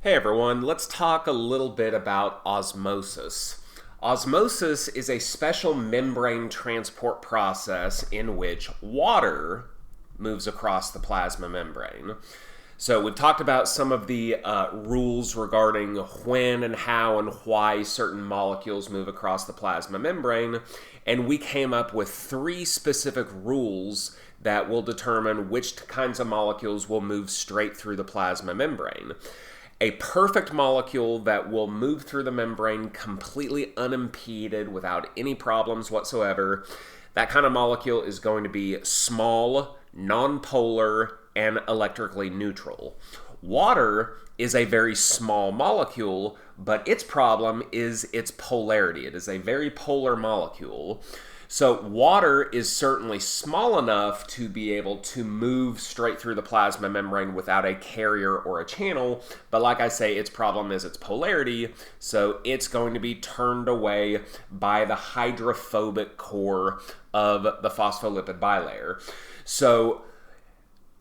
Hey everyone, let's talk a little bit about osmosis. Osmosis is a special membrane transport process in which water moves across the plasma membrane. So we've talked about some of the rules regarding when and how and why certain molecules move across the plasma membrane, and we came up with three specific rules that will determine which kinds of molecules will move straight through the plasma membrane. A perfect molecule that will move through the membrane completely unimpeded without any problems whatsoever. That kind of molecule is going to be small, nonpolar, and electrically neutral. Water is a very small molecule, but its problem is its polarity. It is a very polar molecule. So water is certainly small enough to be able to move straight through the plasma membrane without a carrier or a channel, but like I say, its problem is its polarity, so it's going to be turned away by the hydrophobic core of the phospholipid bilayer. So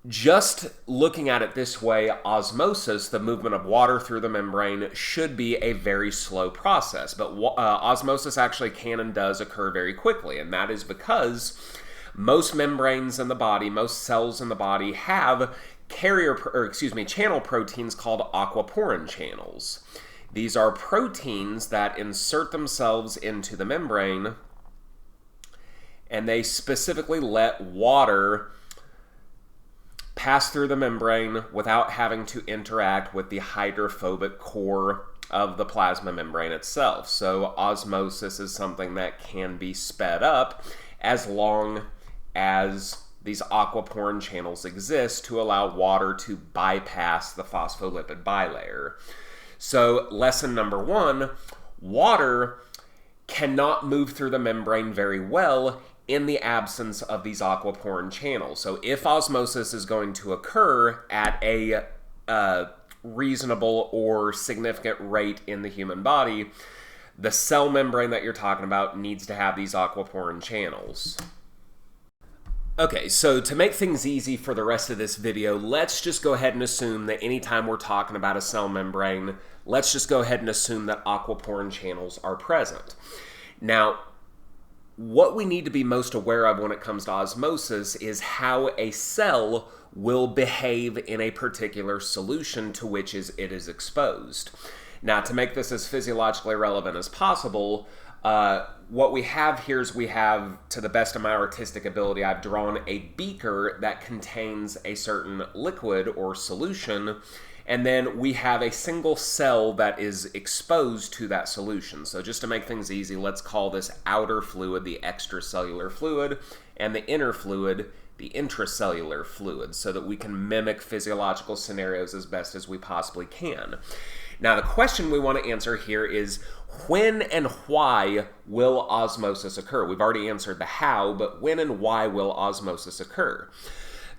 just looking at it this way, osmosis, the movement of water through the membrane, should be a very slow process. But osmosis actually can and does occur very quickly, and that is because most membranes in the body, most cells in the body have channel proteins called aquaporin channels. These are proteins that insert themselves into the membrane, and they specifically let water pass through the membrane without having to interact with the hydrophobic core of the plasma membrane itself. So osmosis is something that can be sped up as long as these aquaporin channels exist to allow water to bypass the phospholipid bilayer. So lesson number one, water cannot move through the membrane very well in the absence of these aquaporin channels. So if osmosis is going to occur at a reasonable or significant rate in the human body, the cell membrane that you're talking about needs to have these aquaporin channels. Okay, so to make things easy for the rest of this video, let's just go ahead and assume that anytime we're talking about a cell membrane, let's just go ahead and assume that aquaporin channels are present. Now, what we need to be most aware of when it comes to osmosis is how a cell will behave in a particular solution to which it is exposed. Now, to make this as physiologically relevant as possible, what we have here is to the best of my artistic ability, I've drawn a beaker that contains a certain liquid or solution, and then we have a single cell that is exposed to that solution. So just to make things easy, let's call this outer fluid the extracellular fluid, and the inner fluid the intracellular fluid, so that we can mimic physiological scenarios as best as we possibly can. Now, the question we want to answer here is, when and why will osmosis occur? We've already answered the how, but when and why will osmosis occur?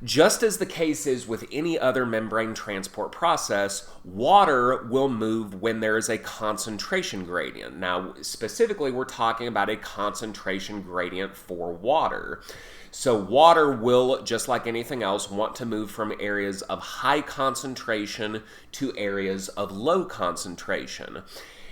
Just as the case is with any other membrane transport process, water will move when there is a concentration gradient. Now, specifically, we're talking about a concentration gradient for water. So water will, just like anything else, want to move from areas of high concentration to areas of low concentration.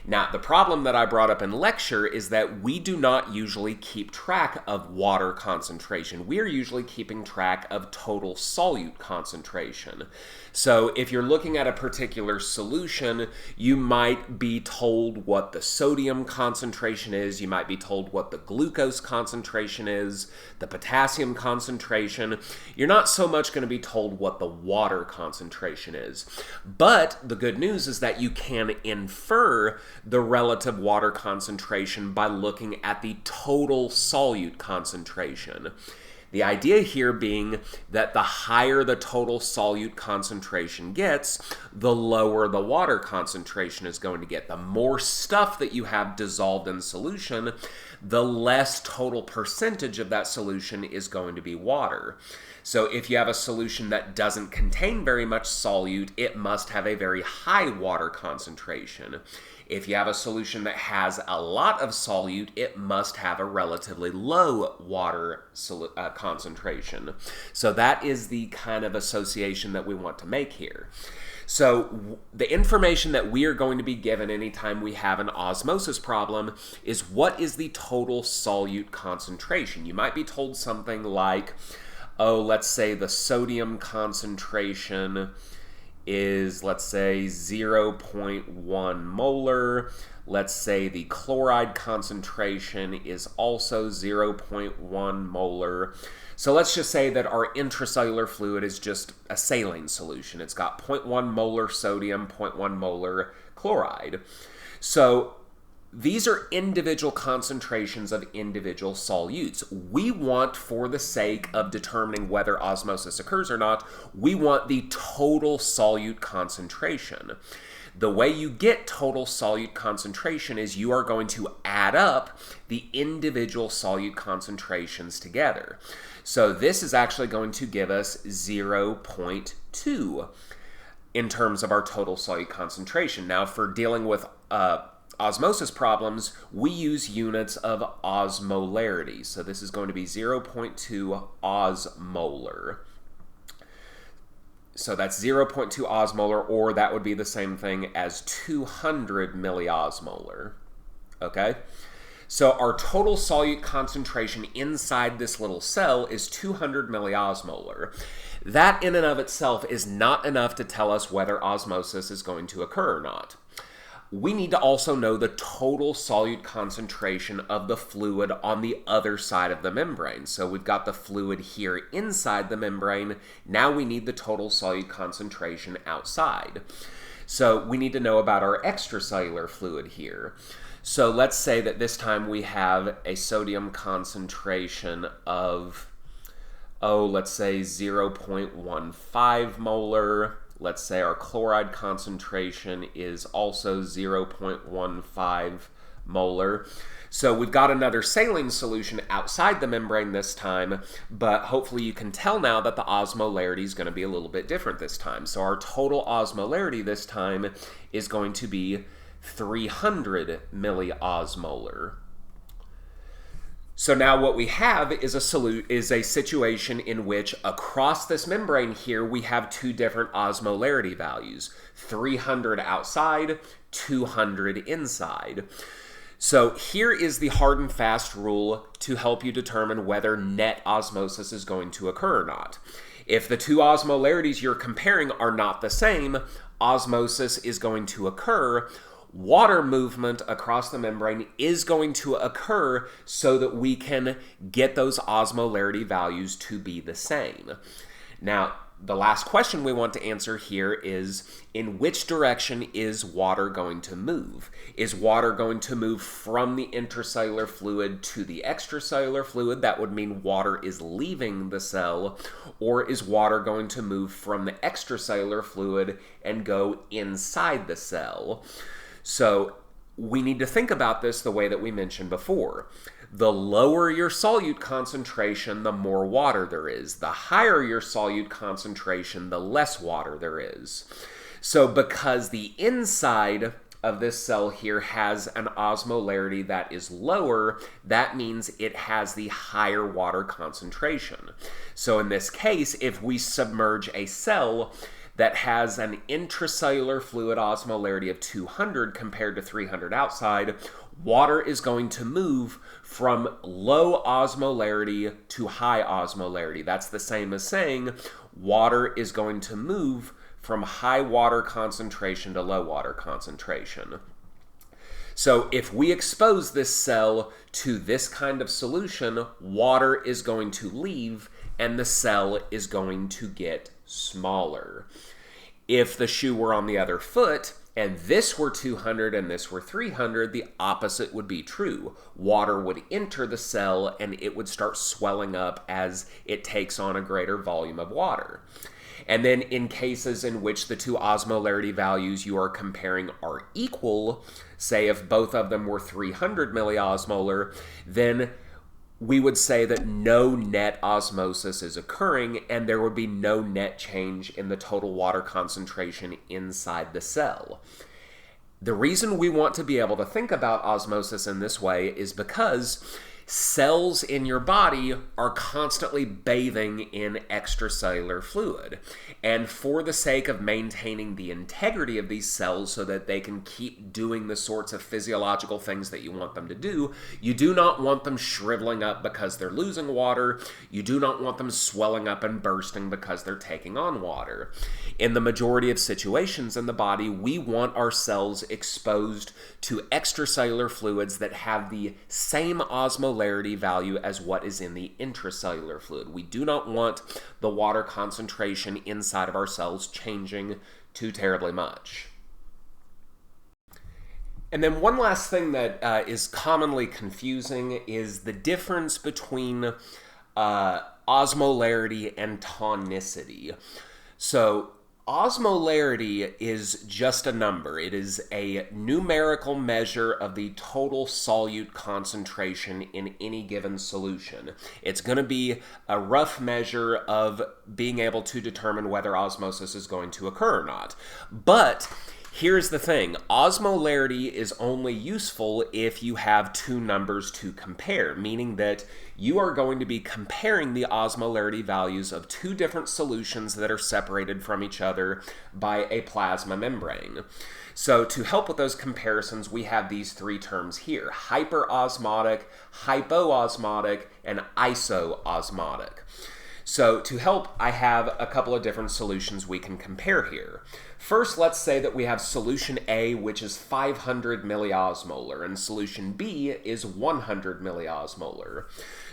Now, the problem that I brought up in lecture is that we do not usually keep track of water concentration. We are usually keeping track of total solute concentration. So if you're looking at a particular solution, you might be told what the sodium concentration is, you might be told what the glucose concentration is, the potassium concentration. You're not so much going to be told what the water concentration is. But the good news is that you can infer the relative water concentration by looking at the total solute concentration. The idea here being that the higher the total solute concentration gets, the lower the water concentration is going to get. The more stuff that you have dissolved in solution, the less total percentage of that solution is going to be water. So if you have a solution that doesn't contain very much solute, it must have a very high water concentration. If you have a solution that has a lot of solute, it must have a relatively low water concentration. So that is the kind of association that we want to make here. So the information that we are going to be given anytime we have an osmosis problem is what is the total solute concentration. You might be told something like, oh, let's say the sodium concentration is, let's say, 0.1 molar. Let's say the chloride concentration is also 0.1 molar. So let's just say that our intracellular fluid is just a saline solution. It's got 0.1 molar sodium, 0.1 molar chloride. So these are individual concentrations of individual solutes. We want, for the sake of determining whether osmosis occurs or not, we want the total solute concentration. The way you get total solute concentration is you are going to add up the individual solute concentrations together. So this is actually going to give us 0.2 in terms of our total solute concentration. Now, for dealing with osmosis problems, we use units of osmolarity. So this is going to be 0.2 osmolar. So that's 0.2 osmolar, or that would be the same thing as 200 milliosmolar. Okay? So our total solute concentration inside this little cell is 200 milliosmolar. That in and of itself is not enough to tell us whether osmosis is going to occur or not. We need to also know the total solute concentration of the fluid on the other side of the membrane. So we've got the fluid here inside the membrane. Now we need the total solute concentration outside. So we need to know about our extracellular fluid here. So let's say that this time we have a sodium concentration of, let's say 0.15 molar. Let's say our chloride concentration is also 0.15 molar. So we've got another saline solution outside the membrane this time, but hopefully you can tell now that the osmolarity is going to be a little bit different this time. So our total osmolarity this time is going to be 300 milliosmolar. So now what we have is a situation in which across this membrane here we have two different osmolarity values, 300 outside, 200 inside. So here is the hard and fast rule to help you determine whether net osmosis is going to occur or not. If the two osmolarities you're comparing are not the same, osmosis is going to occur. Water movement across the membrane is going to occur so that we can get those osmolarity values to be the same. Now, the last question we want to answer here is, in which direction is water going to move? Is water going to move from the intracellular fluid to the extracellular fluid? That would mean water is leaving the cell. Or is water going to move from the extracellular fluid and go inside the cell? So we need to think about this the way that we mentioned before. The lower your solute concentration, the more water there is. The higher your solute concentration, the less water there is. So because the inside of this cell here has an osmolarity that is lower, that means it has the higher water concentration. So in this case, if we submerge a cell that has an intracellular fluid osmolarity of 200 compared to 300 outside, water is going to move from low osmolarity to high osmolarity. That's the same as saying water is going to move from high water concentration to low water concentration. So if we expose this cell to this kind of solution, water is going to leave and the cell is going to get smaller. If the shoe were on the other foot, and this were 200 and this were 300, the opposite would be true. Water would enter the cell and it would start swelling up as it takes on a greater volume of water. And then in cases in which the two osmolarity values you are comparing are equal, say if both of them were 300 milliosmolar, then we would say that no net osmosis is occurring and there would be no net change in the total water concentration inside the cell. The reason we want to be able to think about osmosis in this way is because cells in your body are constantly bathing in extracellular fluid. And for the sake of maintaining the integrity of these cells so that they can keep doing the sorts of physiological things that you want them to do, you do not want them shriveling up because they're losing water. You do not want them swelling up and bursting because they're taking on water. In the majority of situations in the body, we want our cells exposed to extracellular fluids that have the same osmolarity value as what is in the intracellular fluid. We do not want the water concentration inside of our cells changing too terribly much. And then one last thing that is commonly confusing is the difference between osmolarity and tonicity. So osmolarity is just a number. It is a numerical measure of the total solute concentration in any given solution. It's going to be a rough measure of being able to determine whether osmosis is going to occur or not. But here's the thing. Osmolarity is only useful if you have two numbers to compare, meaning that you are going to be comparing the osmolarity values of two different solutions that are separated from each other by a plasma membrane. So to help with those comparisons, we have these three terms here: hyperosmotic, hypoosmotic, and isoosmotic. So to help, I have a couple of different solutions we can compare here. First, let's say that we have solution A, which is 500 milliosmolar, and solution B is 100 milliosmolar.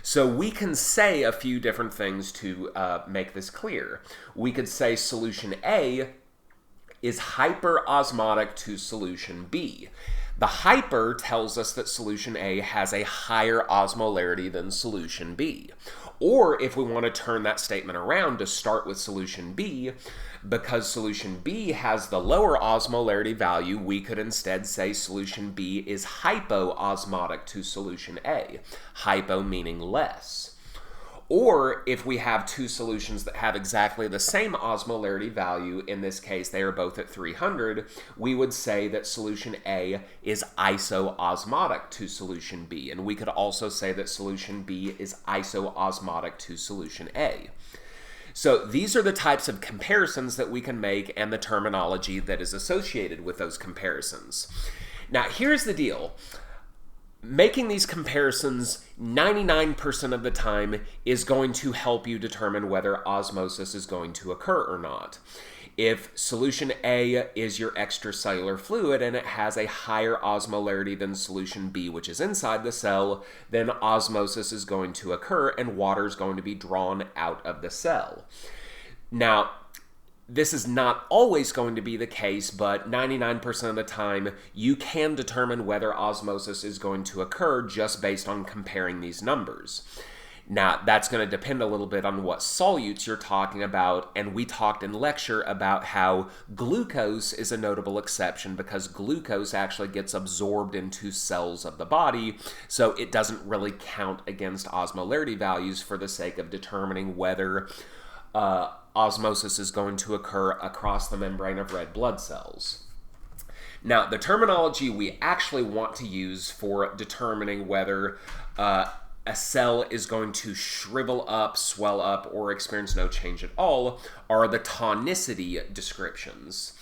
So we can say a few different things to make this clear. We could say solution A is hyperosmotic to solution B. The hyper tells us that solution A has a higher osmolarity than solution B. Or if we want to turn that statement around to start with solution B, because solution B has the lower osmolarity value, we could instead say solution B is hypoosmotic to solution A. Hypo meaning less. Or if we have two solutions that have exactly the same osmolarity value, in this case they are both at 300, we would say that solution A is isoosmotic to solution B. And we could also say that solution B is isoosmotic to solution A. So these are the types of comparisons that we can make and the terminology that is associated with those comparisons. Now here's the deal. Making these comparisons 99% of the time is going to help you determine whether osmosis is going to occur or not. If solution A is your extracellular fluid and it has a higher osmolarity than solution B, which is inside the cell, then osmosis is going to occur and water is going to be drawn out of the cell. Now, this is not always going to be the case, but 99% of the time you can determine whether osmosis is going to occur just based on comparing these numbers. Now, that's going to depend a little bit on what solutes you're talking about, and we talked in lecture about how glucose is a notable exception because glucose actually gets absorbed into cells of the body, so it doesn't really count against osmolarity values for the sake of determining whether osmosis is going to occur across the membrane of red blood cells. Now, the terminology we actually want to use for determining whether a cell is going to shrivel up, swell up, or experience no change at all are the tonicity descriptions.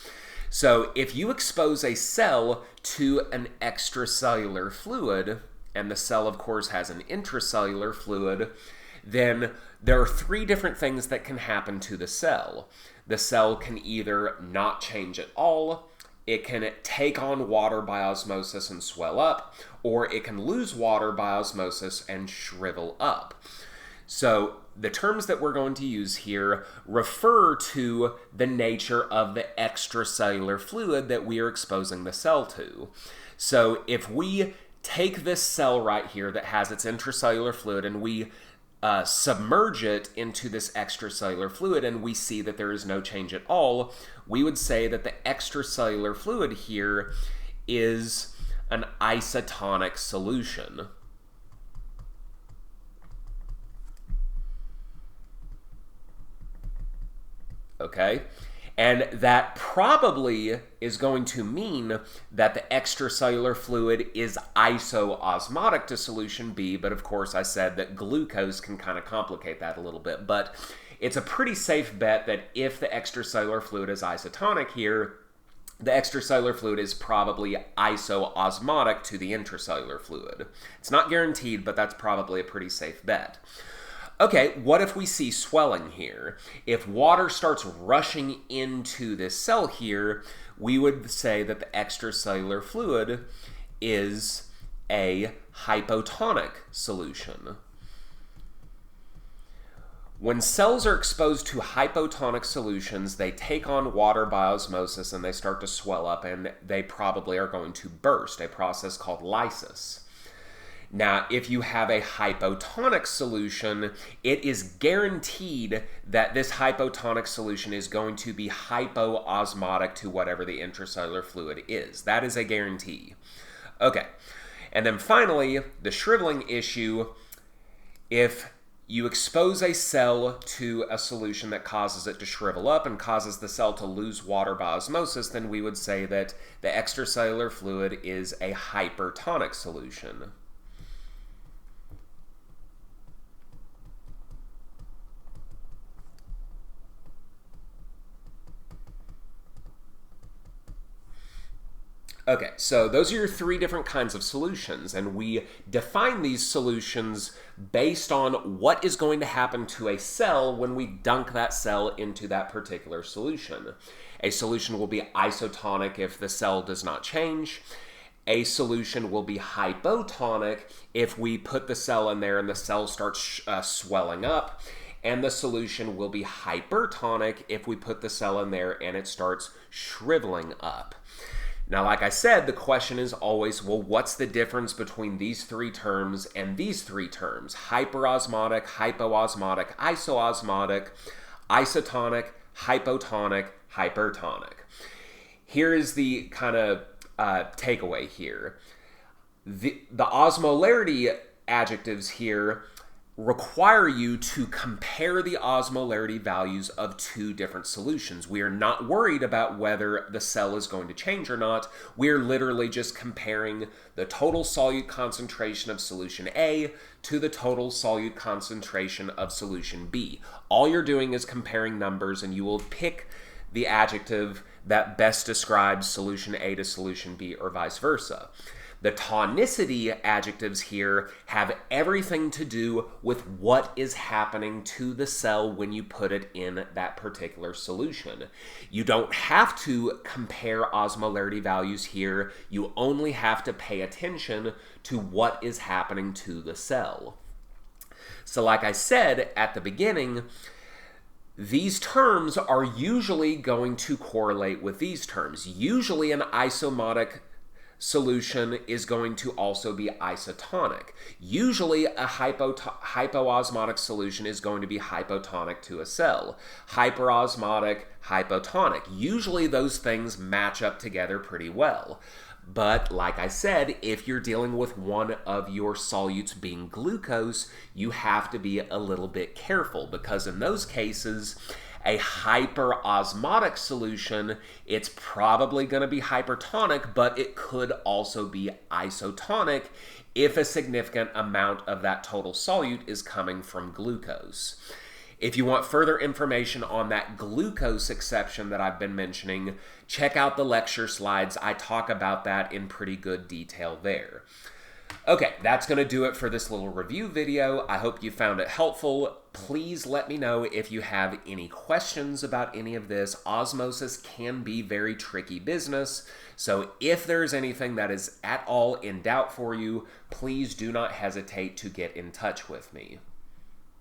So if you expose a cell to an extracellular fluid, and the cell of course has an intracellular fluid, then there are three different things that can happen to the cell. The cell can either not change at all, it can take on water by osmosis and swell up, or it can lose water by osmosis and shrivel up. So the terms that we're going to use here refer to the nature of the extracellular fluid that we are exposing the cell to. So if we take this cell right here that has its intracellular fluid and we submerge it into this extracellular fluid and we see that there is no change at all, we would say that the extracellular fluid here is an isotonic solution. Okay? And that probably is going to mean that the extracellular fluid is isoosmotic to solution B, but of course I said that glucose can kind of complicate that a little bit. But it's a pretty safe bet that if the extracellular fluid is isotonic here, the extracellular fluid is probably isoosmotic to the intracellular fluid. It's not guaranteed, but that's probably a pretty safe bet. Okay, what if we see swelling here? If water starts rushing into this cell here, we would say that the extracellular fluid is a hypotonic solution. When cells are exposed to hypotonic solutions, they take on water by osmosis and they start to swell up, and they probably are going to burst, a process called lysis. Now, if you have a hypotonic solution, it is guaranteed that this hypotonic solution is going to be hypoosmotic to whatever the intracellular fluid is. That is a guarantee. Okay, and then finally, the shriveling issue. If you expose a cell to a solution that causes it to shrivel up and causes the cell to lose water by osmosis, then we would say that the extracellular fluid is a hypertonic solution. Okay, so those are your three different kinds of solutions, and we define these solutions based on what is going to happen to a cell when we dunk that cell into that particular solution. A solution will be isotonic if the cell does not change. A solution will be hypotonic if we put the cell in there and the cell starts swelling up. And the solution will be hypertonic if we put the cell in there and it starts shriveling up. Now, like I said, the question is always, well, what's the difference between these three terms and these three terms? Hyperosmotic, hypoosmotic, isoosmotic, isotonic, hypotonic, hypertonic. Here is the kind of takeaway here. The osmolarity adjectives here require you to compare the osmolarity values of two different solutions. We are not worried about whether the cell is going to change or not. We're literally just comparing the total solute concentration of solution A to the total solute concentration of solution B. All you're doing is comparing numbers, and you will pick the adjective that best describes solution A to solution B, or vice versa. The tonicity adjectives here have everything to do with what is happening to the cell when you put it in that particular solution. You don't have to compare osmolarity values here. You only have to pay attention to what is happening to the cell. So like I said at the beginning, these terms are usually going to correlate with these terms. Usually an isomotic solution is going to also be isotonic. Usually a hypoosmotic solution is going to be hypotonic to a cell. Hyperosmotic, hypotonic. Usually those things match up together pretty well. But like I said, if you're dealing with one of your solutes being glucose, you have to be a little bit careful, because in those cases, a hyperosmotic solution, it's probably going to be hypertonic, but it could also be isotonic if a significant amount of that total solute is coming from glucose. If you want further information on that glucose exception that I've been mentioning, check out the lecture slides. I talk about that in pretty good detail there. Okay, that's going to do it for this little review video. I hope you found it helpful. Please let me know if you have any questions about any of this. Osmosis can be very tricky business, so if there's anything that is at all in doubt for you, please do not hesitate to get in touch with me.